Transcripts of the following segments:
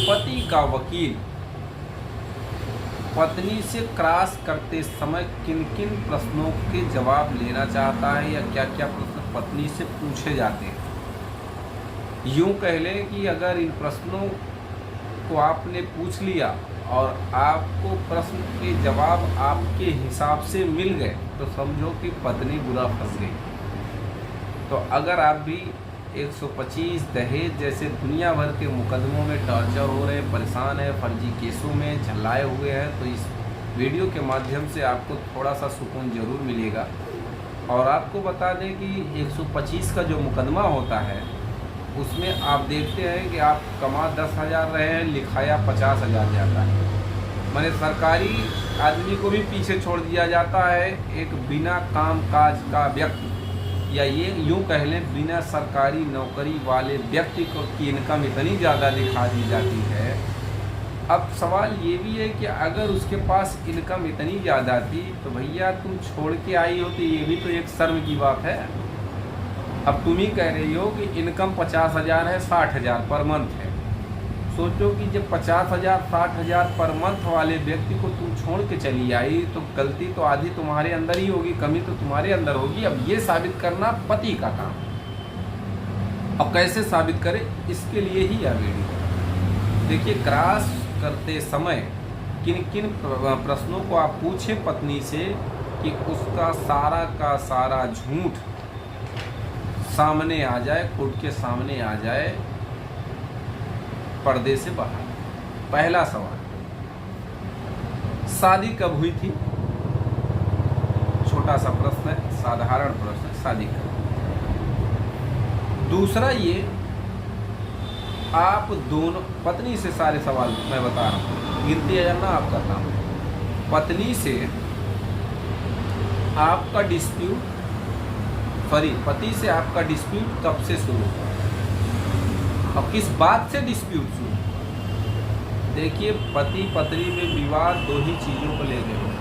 पति का वकील पत्नी से क्रॉस करते समय किन किन प्रश्नों के जवाब लेना चाहता है या क्या क्या प्रश्न पत्नी से पूछे जाते हैं। यूँ कह लें कि अगर इन प्रश्नों को आपने पूछ लिया और आपको प्रश्न के जवाब आपके हिसाब से मिल गए तो समझो कि पत्नी बुरा फंस गई। तो अगर आप भी 125 दहेज जैसे दुनिया भर के मुकदमों में टॉर्चर हो रहे, परेशान है, फर्जी केसों में झल्लाए हुए हैं, तो इस वीडियो के माध्यम से आपको थोड़ा सा सुकून ज़रूर मिलेगा। और आपको बता दें कि 125 का जो मुकदमा होता है उसमें आप देखते हैं कि आप कमा 10,000 रहे हैं, लिखाया 50,000 जाता है। माने सरकारी आदमी को भी पीछे छोड़ दिया जाता है। एक बिना काम काज का व्यक्ति या ये यूँ कह लें बिना सरकारी नौकरी वाले व्यक्ति को की इनकम इतनी ज़्यादा दिखा दी जाती है। अब सवाल ये भी है कि अगर उसके पास इनकम इतनी ज़्यादा थी तो भैया तुम छोड़ के आई हो, तो ये भी तो एक शर्म की बात है। अब तुम ही कह रही हो कि इनकम 50,000 है, 60,000 पर मंथ है। सोचो कि जब 50,000 60,000 पर मंथ वाले व्यक्ति को तुम छोड़ के चली आई तो गलती तो आधी तुम्हारे अंदर ही होगी, कमी तो तुम्हारे अंदर होगी। अब ये साबित करना पति का काम। अब कैसे साबित करें, इसके लिए ही यह वीडियो। देखिए, क्रॉस करते समय किन किन प्रश्नों को आप पूछें पत्नी से कि उसका सारा का सारा झूठ सामने आ जाए, कोर्ट के सामने आ जाए, पर्दे से बाहर। पहला सवाल, शादी कब हुई थी? छोटा सा प्रश्न है, साधारण प्रश्न, शादी कब? दूसरा ये, आप दोनों पत्नी से सारे सवाल मैं बता रहा हूँ, गिनती करना आप करना हूँ। पत्नी से आपका डिस्प्यूट पति से आपका डिस्प्यूट कब से शुरू हुआ और किस बात से डिस्प्यूट शुरू? देखिए, पति पत्नी में विवाद दो ही चीज़ों को लेकर होता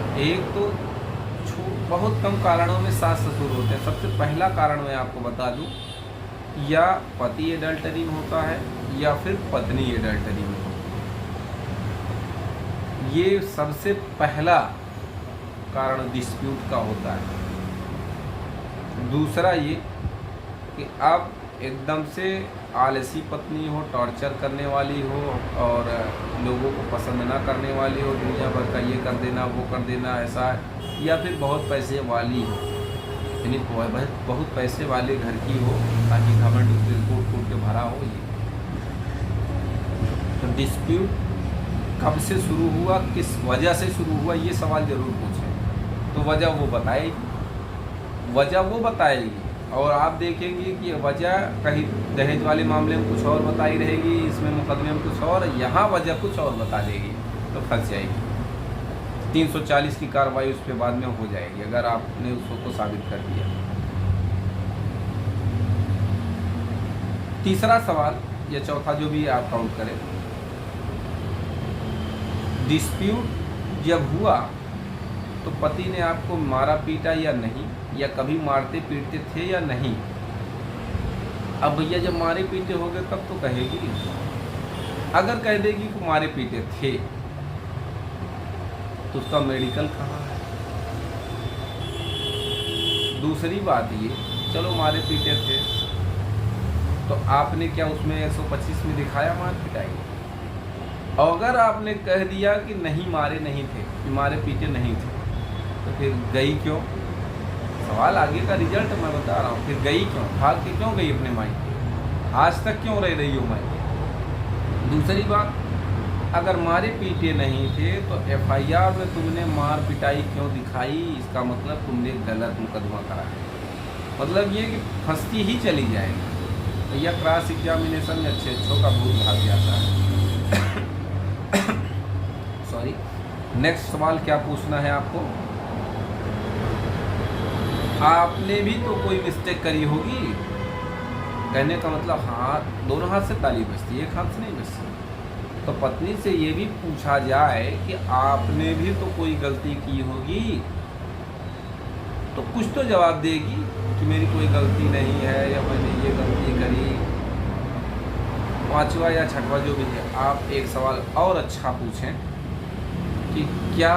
है। एक तो बहुत कम कारणों में सास ससुर होते हैं। सबसे पहला कारण मैं आपको बता दूं, या पति एडल्टरी में होता है या फिर पत्नी एडल्टरी में होती है। ये सबसे पहला कारण डिस्प्यूट का होता है। दूसरा ये कि आप एकदम से आलसी पत्नी हो, टॉर्चर करने वाली हो और लोगों को पसंद ना करने वाली हो, दुनिया भर का ये कर देना वो कर देना ऐसा, या फिर बहुत पैसे वाली हो, यानी बहुत पैसे वाले घर की हो ताकि घमंड उसके कूट कूट के भरा हो। ये तो डिस्प्यूट कब से शुरू हुआ, किस वजह से शुरू हुआ, ये सवाल ज़रूर पूछें। तो वजह वो बताएगी और आप देखेंगे कि वजह कहीं दहेज वाले मामले में कुछ और बताई रहेगी, इसमें मुकदमे में कुछ और, यहाँ वजह कुछ और बता देगी, तो फंस जाएगी। 340 की कार्रवाई उस पर बाद में हो जाएगी अगर आपने उसको साबित कर दिया। तीसरा सवाल या चौथा जो भी आप काउंट करें, डिस्प्यूट जब हुआ तो पति ने आपको मारा पीटा या नहीं, या कभी मारते पीटते थे या नहीं? अब भैया जब मारे पीटे हो गए तब तो कहेगी। अगर कह देगी कि मारे पीटे थे तो उसका मेडिकल कहाँ है? दूसरी बात ये, चलो मारे पीटे थे तो आपने क्या उसमें 125 में दिखाया मार पिटाई? अगर आपने कह दिया कि नहीं मारे नहीं थे, मारे पीटे नहीं थे, तो फिर गई क्यों? सवाल आगे का रिजल्ट मैं बता रहा हूँ। फिर गई क्यों? भाग के क्यों गई अपने मायके? आज तक क्यों रह रही हो मायके? दूसरी बात, अगर मारे पीटे नहीं थे तो FIR में तुमने मार पिटाई क्यों दिखाई? इसका मतलब तुमने गलत मुकदमा कराया। मतलब ये कि फंसती ही चली जाएगी। तो यह क्रॉस एग्जामिनेशन में अच्छों का भूत भाग जाता है। सॉरी, नेक्स्ट सवाल क्या पूछना है आपको? आपने भी तो कोई मिस्टेक करी होगी। कहने का मतलब हाथ दोनों हाथ से ताली बजती है, एक हाथ से नहीं बजती। तो पत्नी से ये भी पूछा जाए कि आपने भी तो कोई गलती की होगी, तो कुछ तो जवाब देगी कि मेरी कोई गलती नहीं है या मैंने ये गलती करी। पांचवा या छठवा जो भी है, आप एक सवाल और अच्छा पूछें कि क्या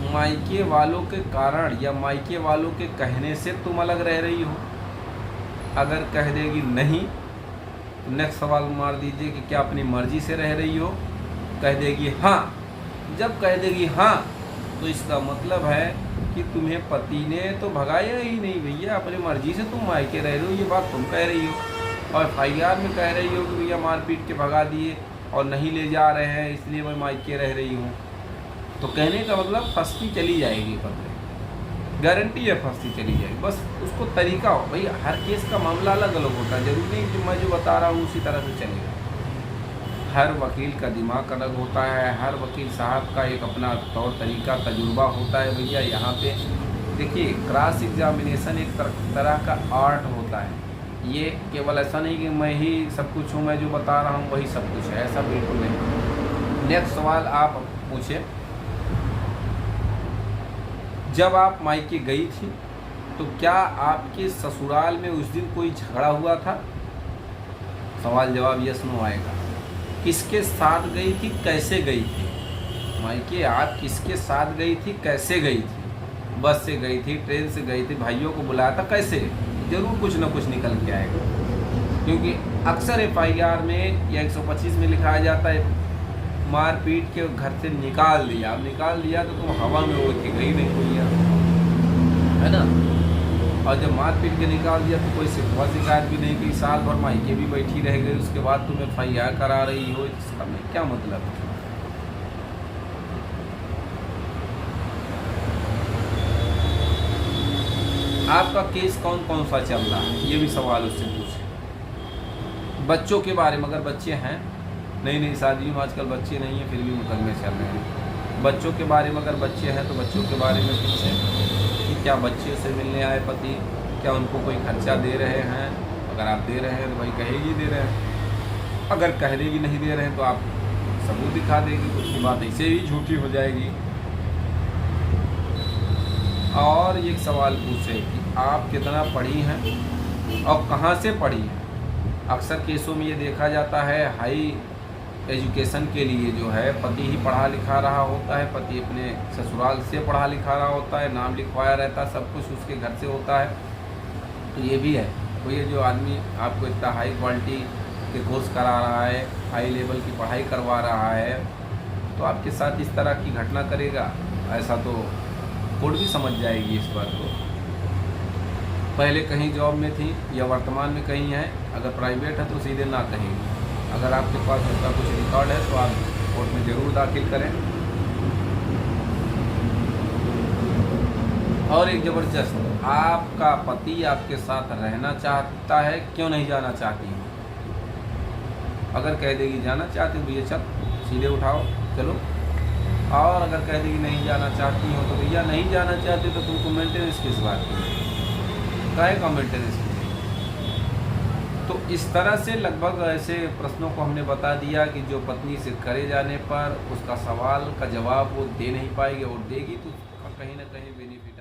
मायके वालों के कारण या मायके वालों के कहने से तुम अलग रह रही हो। अगर कह देगी नहीं तो नेक्स्ट सवाल मार दीजिए कि क्या अपनी मर्जी से रह रही हो। कह देगी हाँ, जब कह देगी हाँ तो इसका मतलब है कि तुम्हें पति ने तो भगाया ही नहीं भैया, अपनी मर्जी से तुम मायके रह रहे हो, ये बात तुम कह रही हो। और FIR में कह रही हो कि भैया मार पीट के भगा दिए और नहीं ले जा रहे हैं इसलिए मैं मायके रह रही हूँ। तो कहने का मतलब फंसती चली जाएगी, पकड़े गारंटी है फंसती चली जाएगी। बस उसको तरीका हो भाई, हर केस का मामला अलग अलग होता है, जरूरी नहीं कि मैं जो बता रहा हूँ उसी तरह से चलेगा। हर वकील का दिमाग अलग होता है, हर वकील साहब का एक अपना तौर तरीका तजुर्बा होता है भैया। यहाँ पे देखिए क्रॉस एग्जामिनेशन एक तरह का आर्ट होता है, ये केवल ऐसा नहीं कि मैं ही सब कुछ हूँ, मैं जो बता रहा हूँ वही सब कुछ है, ऐसा बिल्कुल नहीं। नेक्स्ट सवाल आप पूछे, जब आप मायके गई थी तो क्या आपके ससुराल में उस दिन कोई झगड़ा हुआ था। सवाल जवाब यस नो आएगा। किसके साथ गई थी, कैसे गई थी। मायके आप किसके साथ गई थी, कैसे गई थी। बस से गई थी, ट्रेन से गई थी, भाइयों को बुलाया था, कैसे। जरूर कुछ ना कुछ निकल के आएगा, क्योंकि अक्सर FIR में या 125 में लिखाया जाता है मार पीट के घर से निकाल दिया। अब निकाल दिया तो तुम हवा में वो थी, गई नहीं हुई है ना। और जब मार पीट के निकाल दिया तो कोई शिकवा शिकायत भी नहीं की, साल भर मायके भी बैठी रह गई, उसके बाद तुम FIR करा रही हो, इसका क्या मतलब है। आपका केस कौन कौन सा चल रहा है, ये भी सवाल उससे पूछे। बच्चों के बारे में, अगर बच्चे हैं, नई शादी में आजकल बच्चे नहीं हैं फिर भी मुकदमे चल रहे हैं। बच्चों के बारे में अगर बच्चे हैं तो बच्चों के बारे में पूछें कि क्या बच्चे से मिलने आए पति, क्या उनको कोई खर्चा दे रहे हैं। अगर आप दे रहे हैं तो भाई कहेगी दे रहे हैं, अगर कह देगी नहीं दे रहे हैं तो आप सबूत दिखा देगी, उसकी बात ऐसे ही झूठी हो जाएगी। और एक सवाल पूछे कि आप कितना पढ़ी हैं और कहाँ से पढ़ी हैं। अक्सर केसों में ये देखा जाता है हाई एजुकेशन के लिए जो है पति ही पढ़ा लिखा रहा होता है, पति अपने ससुराल से पढ़ा लिखा रहा होता है, नाम लिखवाया रहता है, सब कुछ उसके घर से होता है। तो ये भी है, तो ये जो आदमी आपको इतना हाई क्वालिटी के कोर्स करा रहा है, हाई लेवल की पढ़ाई करवा रहा है, तो आपके साथ इस तरह की घटना करेगा, ऐसा तो कोर्ट भी समझ जाएगी इस बात को। पहले कहीं जॉब में थी या वर्तमान में कहीं है, अगर प्राइवेट है तो सीधे ना कहेंगे। अगर आपके पास उसका कुछ रिकॉर्ड है तो आप कोर्ट में ज़रूर दाखिल करें। और एक ज़बरदस्त, आपका पति आपके साथ रहना चाहता है, क्यों नहीं जाना चाहती है। अगर कह देगी जाना चाहती हो भैया चल सीधे उठाओ चलो, और अगर कह देगी नहीं जाना चाहती हो तो भैया नहीं जाना चाहते तो तुमको मेंटेनेंस किस बात की, काहे का मेंटेनेंस की। तो इस तरह से लगभग ऐसे प्रश्नों को हमने बता दिया कि जो पत्नी से करे जाने पर उसका सवाल का जवाब वो दे नहीं पाएगी, और देगी तो कहीं ना कहीं बेनिफिट